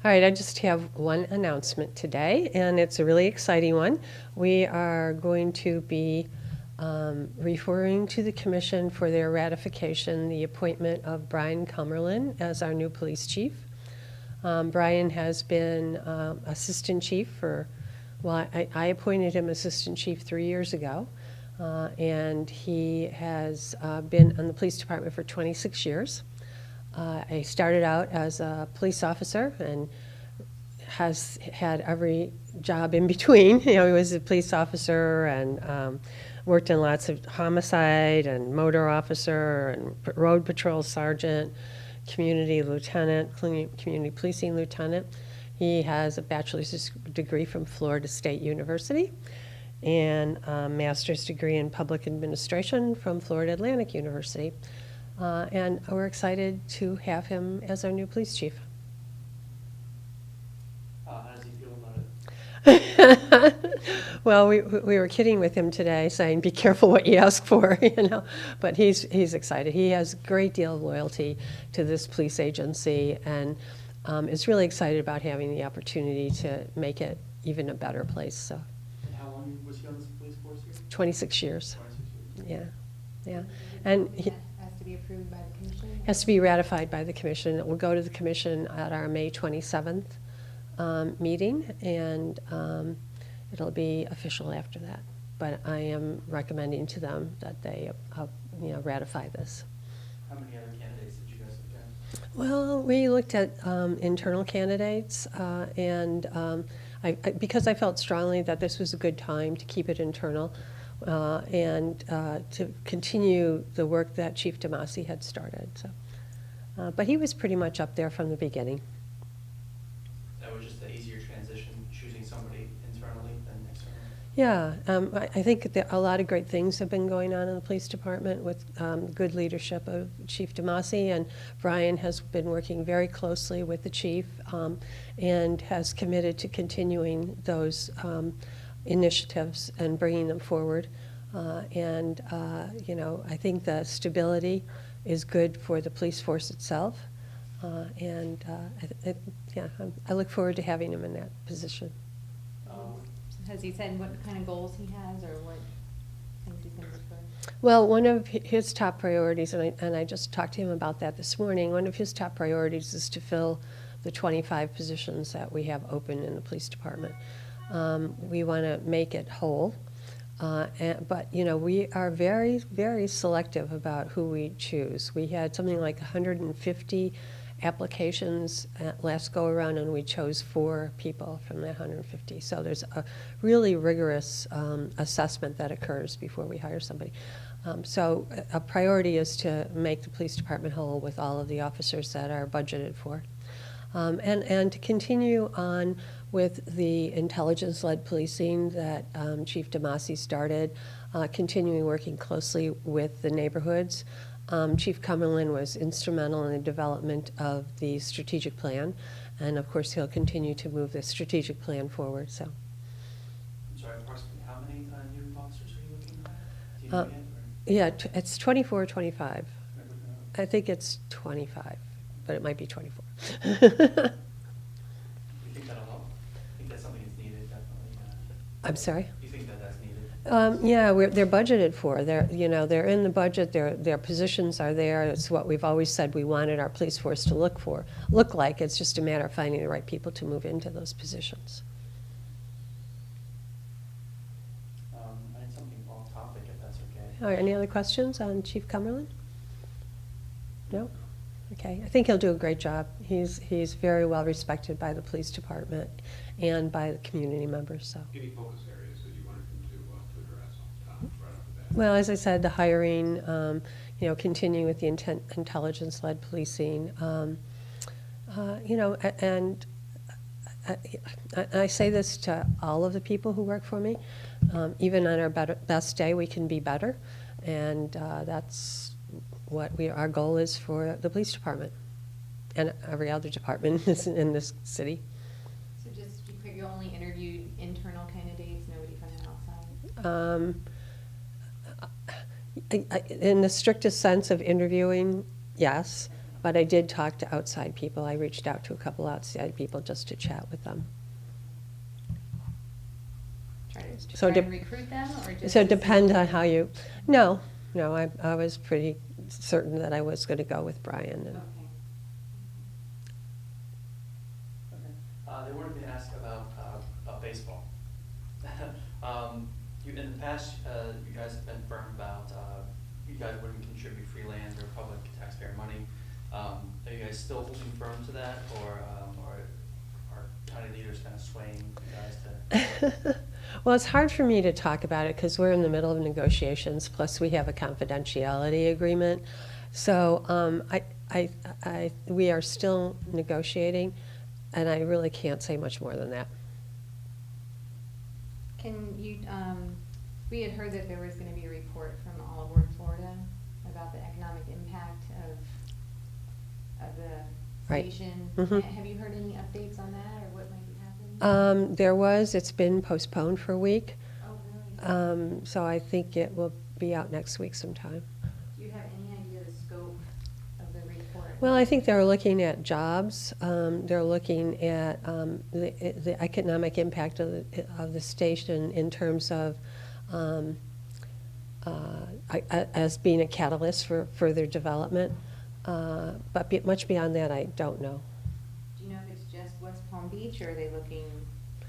All right, I just have one announcement today, and it's a really exciting one. We are going to be referring to the commission for their ratification the appointment of Brian Cummerland as our new police chief. Brian has been assistant chief for, well, I appointed him assistant chief 3 years ago, and he has been on the police department for 26 years. I started out as a police officer and has had every job in between. You know, he was a police officer and worked in lots of homicide and motor officer and road patrol sergeant, community lieutenant, community policing lieutenant. He has a bachelor's degree from Florida State University and a master's degree in public administration from Florida Atlantic University. And we're excited to have him as our new police chief. How does he feel about it? Well, we were kidding with him today, saying, "Be careful what you ask for," you know. But he's excited. He has a great deal of loyalty to this police agency, and is really excited about having the opportunity to make it even a better place. So. And how long was he on the police force here? 26 years. 26 years. Yeah. And he Has to be approved by the commission? has to be ratified by the commission. It will go to the commission at our May 27th meeting, and it'll be official after that. But I am recommending to them that they ratify this. How many other candidates did you guys look at? Well, we looked at internal candidates, and because I felt strongly that this was a good time to keep it internal, and to continue the work that Chief DeMasi had started. So, but he was pretty much up there from the beginning. That was just an easier transition, choosing somebody internally than externally? Yeah, I think that a lot of great things have been going on in the police department with good leadership of Chief DeMasi, and Brian has been working very closely with the chief and has committed to continuing those initiatives and bringing them forward. I think the stability is good for the police force itself. I look forward to having him in that position. Has he said what kind of goals he has or what things he's going to look for? Well, one of his top priorities, and I just talked to him about that this morning, one of his top priorities is to fill the 25 positions that we have open in the police department. We want to make it whole, but we are very, very selective about who we choose. We had something like 150 applications at last go around, and we chose 4 people from that 150. So there's a really rigorous assessment that occurs before we hire somebody. So a priority is to make the police department whole with all of the officers that are budgeted for. And to continue on with the intelligence-led policing that Chief DeMasi started, continuing working closely with the neighborhoods. Chief Cummerland was instrumental in the development of the strategic plan, and of course he'll continue to move the strategic plan forward. So. I'm sorry, approximately how many new officers are you looking at? Do you know yet, or? Yeah, it's 24 or 25. I think it's 25, but it might be 24. You think that'll help? I think that's something that's needed, definitely. I'm sorry? You think that that's needed? Yeah, they're budgeted for. They're in the budget. Their positions are there. It's what we've always said we wanted our police force to look like. It's just a matter of finding the right people to move into those positions. I had something off topic, if that's okay. All right, any other questions on Chief Cummerland? No? Okay, I think he'll do a great job. He's very well respected by the police department and by the community members. So. Any focus areas that you wanted him to address right off the bat? Well, as I said, the hiring, continuing with the intelligence-led policing, and I say this to all of the people who work for me. Even on our best day, we can be better, and that's what our goal is for the police department and every other department in this city. So just to be clear, you only interviewed internal candidates, nobody from the outside? In the strictest sense of interviewing, yes. But I did talk to outside people. I reached out to a couple outside people just to chat with them. Try to So try and dep- recruit them, or just So to see- depend on how you, no, I was pretty certain that I was going to go with Brian. And Okay. Okay. They wanted me to ask about baseball. In the past, you guys have been firm about you guys wouldn't contribute free land or public taxpayer money. Are you guys still holding firm to that, or are county leaders kind of swaying you guys to? Well, it's hard for me to talk about it because we're in the middle of negotiations, plus we have a confidentiality agreement. So we are still negotiating, and I really can't say much more than that. Can you, we had heard that there was gonna be a report from All Aboard Florida about the economic impact of the Right. station. Mhm. Have you heard any updates on that, or what might be happening? It's been postponed for a week, Oh, really? so I think it will be out next week sometime. Do you have any idea the scope of the report? Well, I think they're looking at jobs. They're looking at the economic impact of the station in terms of as being a catalyst for further development. But much beyond that, I don't know. Do you know if it's just West Palm Beach, or are they looking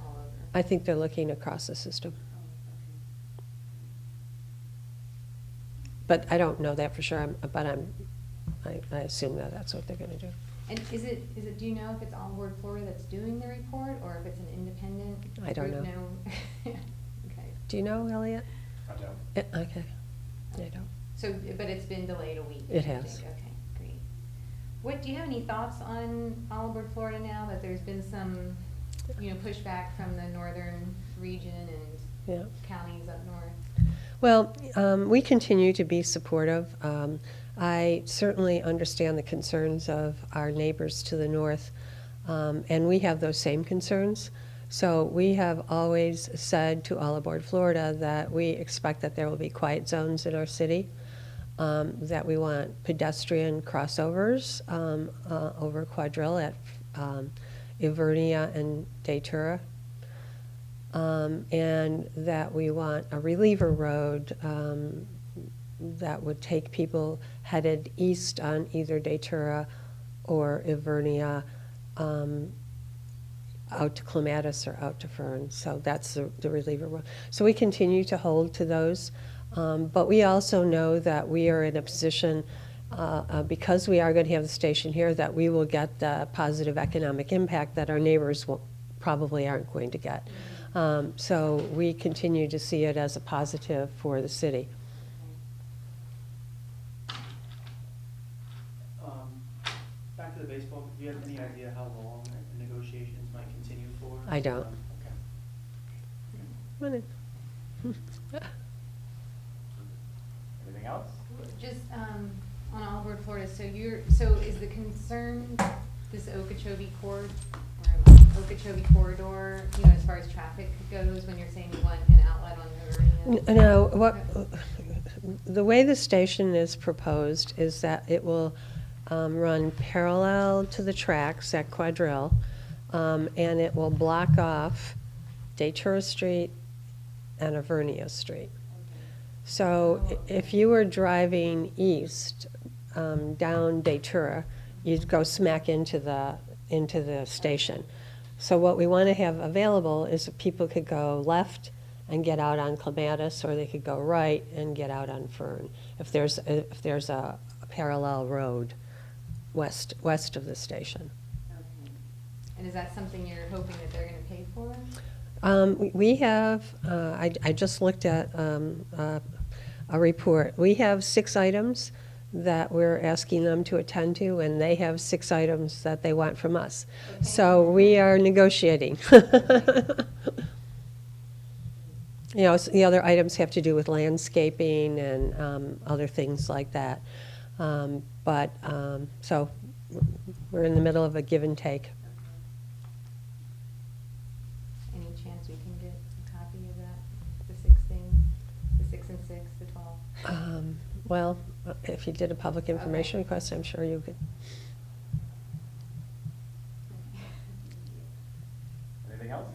all over? I think they're looking across the system. Oh, okay. But I don't know that for sure, I assume that that's what they're gonna do. And do you know if it's All Aboard Florida that's doing the report, or if it's an independent I don't group? know. No? Okay. Do you know, Elliot? I don't. Okay, I don't. So, but it's been delayed a week? It you has. think? Okay, great. Do you have any thoughts on All Aboard Florida now, that there's been some, pushback from the northern region and Yeah. counties up north? Well, we continue to be supportive. I certainly understand the concerns of our neighbors to the north, and we have those same concerns. So we have always said to All Aboard Florida that we expect that there will be quiet zones in our city, that we want pedestrian crossovers over Quadrille at Ivernia and Datura, and that we want a reliever road that would take people headed east on either Datura or Ivernia out to Clematis or out to Fern. So that's the reliever road. So we continue to hold to those. But we also know that we are in a position, because we are going to have the station here, that we will get the positive economic impact that our neighbors probably aren't going to get. So we continue to see it as a positive for the city. Back to the baseball, do you have any idea how long the negotiations might continue for? I don't. Okay. Come on in. Anything else? Just, on All Aboard Florida, so is the concern this Okeechobee corridor, as far as traffic goes, when you're saying you want an outlet on the arena? No, the way the station is proposed is that it will run parallel to the tracks at Quadrille, and it will block off Datura Street and Ivernia Street. So if you were driving east down Datura, you'd go smack into the station. So what we want to have available is that people could go left and get out on Clematis, or they could go right and get out on Fern, if there's a parallel road west of the station. Okay. And is that something you're hoping that they're gonna pay for? We have, I just looked at a report. We have 6 items that we're asking them to attend to, and they have 6 items that they want from us. Okay. So we are negotiating. The other items have to do with landscaping and other things like that. So we're in the middle of a give and take. Any chance we can get a copy of that, the 6 things, the 6 and 6, the 12? Well, If you did a public information request, I'm sure you could. Anything else?